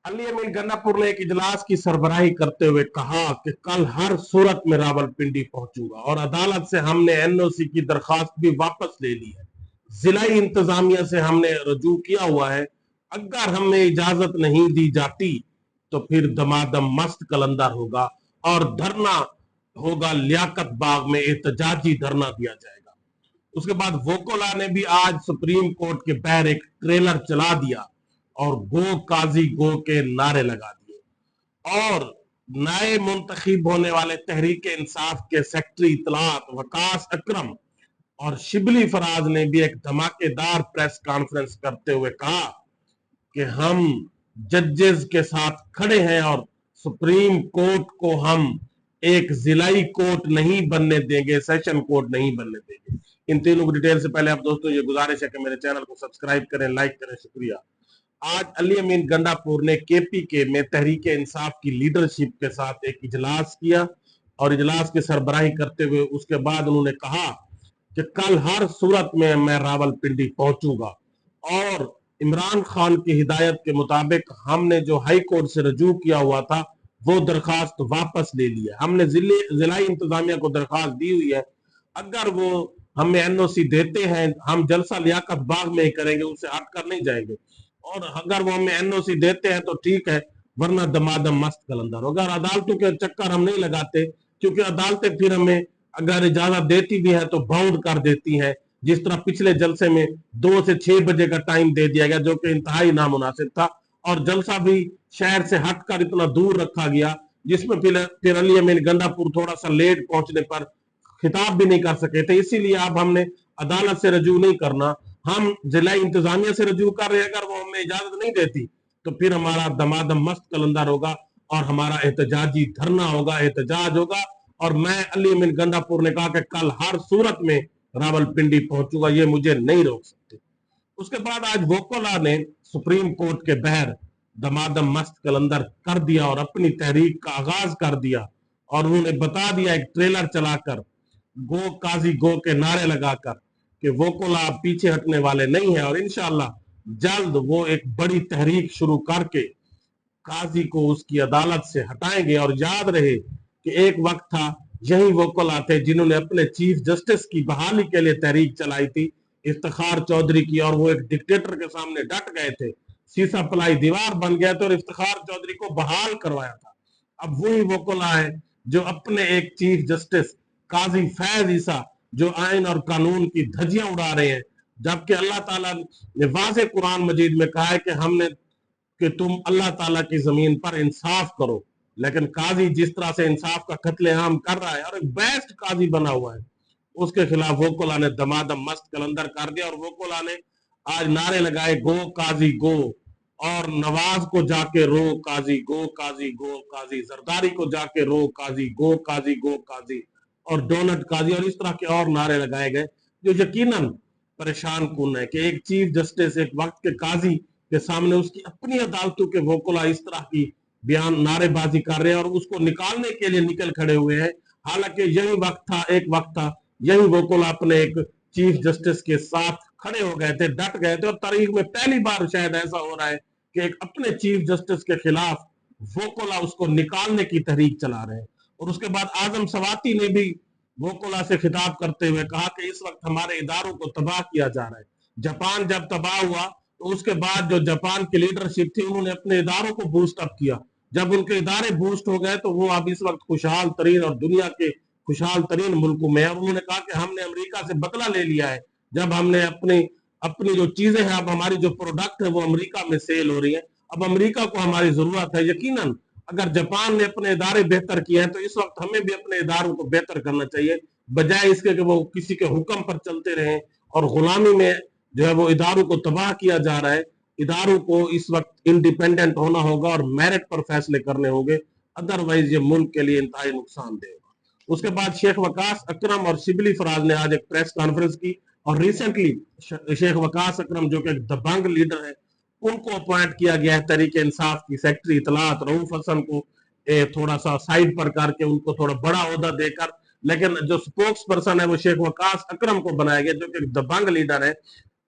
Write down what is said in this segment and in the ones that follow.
अली अमीन गन्नापुर ने एक इजलास की सरबराही करते हुए कहा कि कल हर सूरत में रावलपिंडी पहुंचूंगा और अदालत से हमने एनओसी की दरखास्त भी वापस ले ली है। जिलाई इंतजामिया से हमने रजू किया हुआ है। अगर हमें इजाजत नहीं दी जाती तो फिर दमादम मस्त कलंदर होगा और धरना होगा लियाकत बाग में, एहतजाजी धरना दिया जाएगा। उसके बाद वोकोला ने भी आज सुप्रीम कोर्ट के बाहर एक ट्रेलर चला दिया और गो काजी गो के नारे लगा दिए। और नए मुंतखब होने वाले तहरीक इंसाफ के सेक्रेटरी इतलात वकास अकरम और शिबली फराज ने भी एक धमाकेदार प्रेस कॉन्फ्रेंस करते हुए कहा कि हम जजेस के साथ खड़े हैं और सुप्रीम कोर्ट को हम एक जिलाई कोर्ट नहीं बनने देंगे, सेशन कोर्ट नहीं बनने देंगे। इन तीनों की डिटेल से पहले आप दोस्तों ये गुजारिश है कि मेरे चैनल को सब्सक्राइब करें, लाइक करें, शुक्रिया। आज अली अमीन गंडापुर ने केपीके में तहरीक इंसाफ की लीडरशिप के साथ एक इजलास किया और इजलास की सरबराही करते हुए उसके बाद उन्होंने कहा कि कल हर सूरत में मैं रावलपिंडी पहुंचूंगा और इमरान खान की हिदायत के मुताबिक हमने जो हाई कोर्ट से रजू किया हुआ था वो दरखास्त वापस ले लिया। हमने जिलाई इंतजामिया को दरखास्त दी हुई है। अगर वो हमें एनओसी देते हैं हम जलसा लियाकत बाग में ही करेंगे, उससे हटकर नहीं जाएंगे। और अगर वो हमें एनओसी देते हैं तो ठीक है, वरना दमादम मस्त कलंदर होगा। और अदालतों के चक्कर हम नहीं लगाते, क्योंकि अदालतें फिर हमें अगर इजाजत देती भी है तो बाउंड कर देती है। जिस तरह पिछले जलसे में 2 से 6 बजे का टाइम दे दिया गया, जो कि इंतहाई नामुनासिब था, और जलसा भी शहर से हटकर इतना दूर रखा गया, जिसमें फिर अली अमीन गंडापुर थोड़ा सा लेट पहुंचने पर खिताब भी नहीं कर सके थे। इसीलिए अब हमने अदालत से रजू नहीं करना, हम जिला इंतजामिया से रजू कर रहे हैं। अगर वो हमें इजाजत नहीं देती तो फिर हमारा दमादम मस्त कलंदर होगा और हमारा एहतजाजी धरना होगा, एहतजाज होगा। और मैं अली अमीन गंडापुर ने कहा कि कल हर सूरत में रावलपिंडी पहुंचूंगा, ये मुझे नहीं रोक सकते। उसके बाद आज वोकोला ने सुप्रीम कोर्ट के बाहर दमादम मस्त कलंदर कर दिया और अपनी तहरीक का आगाज कर दिया। और उन्होंने बता दिया एक ट्रेलर चलाकर, गो काजी गो के नारे लगाकर, कि वोकोला पीछे हटने वाले नहीं है और इंशाअल्लाह जल्द वो एक बड़ी तहरीक शुरू करके काजी को उसकी अदालत से हटाएंगे। और याद रहे कि एक वक्त था यही वोकोला थे जिन्होंने अपने चीफ जस्टिस की बहाली के लिए तहरीक चलाई थी, इफ्तिखार चौधरी की, और वो एक डिक्टेटर के सामने डट गए थे, सीसा पलाई दीवार बन गया था और इफ्तिखार चौधरी को बहाल करवाया था। अब वही वोकोला है जो अपने एक चीफ जस्टिस काजी फैज ईसा जो आइन और कानून की धज्जियां उड़ा रहे हैं, जबकि अल्लाह ताला ने वाज़े कुरान मजीद में कहा है कि हमने कि तुम अल्लाह ताला की जमीन पर इंसाफ करो। लेकिन काजी जिस तरह से इंसाफ का कत्लेआम कर रहा है और एक बेस्ट काजी बना हुआ है, उसके खिलाफ वोकोला ने दमादम मस्त कलंदर कर दिया। और वोकोला ने आज नारे लगाए, गो काजी गो, और नवाज को जाके रो काजी गो, काजी गो काजी, जरदारी को जाके रो काजी गो, काजी गो काजी, और डोनट काजी, और इस तरह के और नारे लगाए गए जो यकीनन परेशान कुन है कि एक चीफ जस्टिस एक वक्त के काजी के सामने उसकी अपनी अदालतों के वोकोला इस तरह की बयान नारेबाजी कर रहे हैं और उसको निकालने के लिए निकल खड़े हुए हैं। हालांकि यही वक्त था, एक वक्त था यही वोकोला अपने एक चीफ जस्टिस के साथ खड़े हो गए थे, डट गए थे। और तारीख में पहली बार शायद ऐसा हो रहा है कि एक अपने चीफ जस्टिस के खिलाफ वोकोला उसको निकालने की तहरीक चला रहे हैं। और उसके बाद आजम सवाती ने भी वोकोला से खिताब करते हुए कहा कि इस वक्त हमारे इदारों को तबाह किया जा रहा है। जापान जब तबाह हुआ तो उसके बाद जो जापान की लीडरशिप थी उन्होंने अपने इदारों को बूस्ट अप किया। जब उनके इदारे बूस्ट हो गए तो वो अब इस वक्त खुशहाल तरीन और दुनिया के खुशहाल तरीन मुल्कों में है। और उन्होंने कहा कि हमने अमेरिका से बदला ले लिया है, जब हमने अपनी अपनी जो चीजें हैं, अब हमारी जो प्रोडक्ट है वो अमेरिका में सेल हो रही है, अब अमेरिका को हमारी जरूरत है। यकीनन अगर जापान ने अपने इदारे बेहतर किए हैं तो इस वक्त हमें भी अपने इदारों को बेहतर करना चाहिए, बजाय इसके कि वो किसी के हुक्म पर चलते रहें और गुलामी में जो है वो इदारों को तबाह किया जा रहा है। इदारों को इस वक्त इंडिपेंडेंट होना होगा और मेरिट पर फैसले करने होंगे, अदरवाइज ये मुल्क के लिए इंतहाई नुकसानदेह होगा। उसके बाद शेख वकास अकरम और शिबली फराज ने आज एक प्रेस कॉन्फ्रेंस की और रिसेंटली शेख वकास अकरम जो कि एक दबंग लीडर है, उनको अपॉइंट किया गया है तहरीक इंसाफ की सेक्रेटरी इतलात रऊफ हसन को थोड़ा सा साइड पर करके उनको थोड़ा बड़ा ओहदा देकर, लेकिन जो स्पोक्स पर्सन है वो शेख वकास अकरम को बनाया गया जो कि दबंग लीडर है।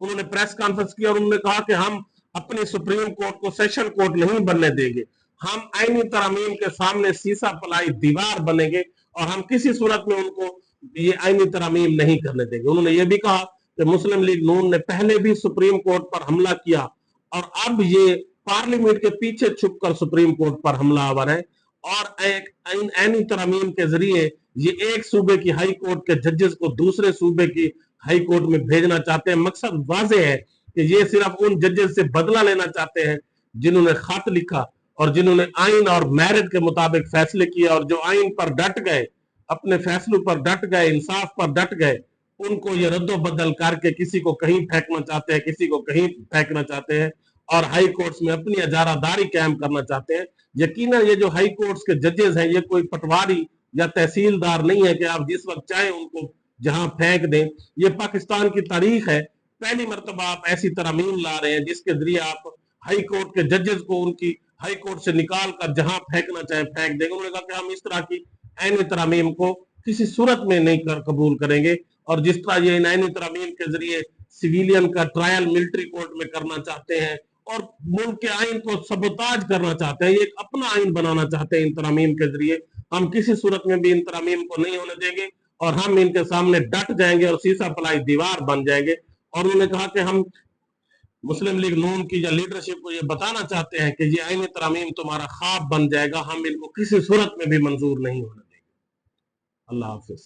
उन्होंने प्रेस कॉन्फ्रेंस की और उन्होंने कहा कि हम अपने सुप्रीम कोर्ट को सेशन कोर्ट नहीं बनने देंगे। हम आईनी तरमीम के सामने सीसा पलाई दीवार बनेंगे और हम किसी सूरत में उनको ये आईनी तरमीम नहीं करने देंगे। उन्होंने ये भी कहा कि मुस्लिम लीग नून ने पहले भी सुप्रीम कोर्ट पर हमला किया और अब ये पार्लियामेंट के पीछे छुपकर सुप्रीम कोर्ट पर हमलावर है और एक आईनी तरमीम के जरिए ये एक सूबे की हाई कोर्ट के जजेस को दूसरे सूबे की हाई कोर्ट में भेजना चाहते हैं। मकसद वाजे है कि ये सिर्फ उन जजेस से बदला लेना चाहते हैं जिन्होंने खत लिखा और जिन्होंने आइन और मेरिट के मुताबिक फैसले किए और जो आइन पर डट गए, अपने फैसलों पर डट गए, इंसाफ पर डट गए, उनको ये रद्दो बदल करके किसी को कहीं फेंकना चाहते हैं, किसी को कहीं फेंकना चाहते हैं और हाई कोर्ट्स में अपनी अजारादारी कायम करना चाहते हैं। यकीनन ये जो हाई कोर्ट्स के जजेस हैं ये कोई पटवारी या तहसीलदार नहीं है कि आप जिस वक्त चाहे उनको जहां फेंक दें। ये पाकिस्तान की तारीख है, पहली मर्तबा आप ऐसी तरमीम ला रहे हैं जिसके जरिए आप हाई कोर्ट के जजेस को उनकी हाई कोर्ट से निकाल कर जहां फेंकना चाहे फेंक देंगे। उन्होंने कहा कि हम इस तरह की आईनी तरमीम को किसी सूरत में नहीं कबूल करेंगे और जिस तरह ये आईनी तरमीम के जरिए सिविलियन का ट्रायल मिलिट्री कोर्ट में करना चाहते हैं और मुल्क के आइन को सबोताज करना चाहते हैं, ये एक अपना आइन बनाना चाहते हैं इन तरमीम के जरिए, हम किसी सूरत में भी इन तरमीम को नहीं होने देंगे और हम इनके सामने डट जाएंगे और सीसा पलाई दीवार बन जाएंगे। और उन्होंने कहा कि हम मुस्लिम लीग नून की लीडरशिप को ये बताना चाहते हैं कि ये आईनी तरमीम तुम्हारा ख्वाब बन जाएगा, हम इनको किसी सूरत में भी मंजूर नहीं होने देंगे। अल्लाह हाफिज।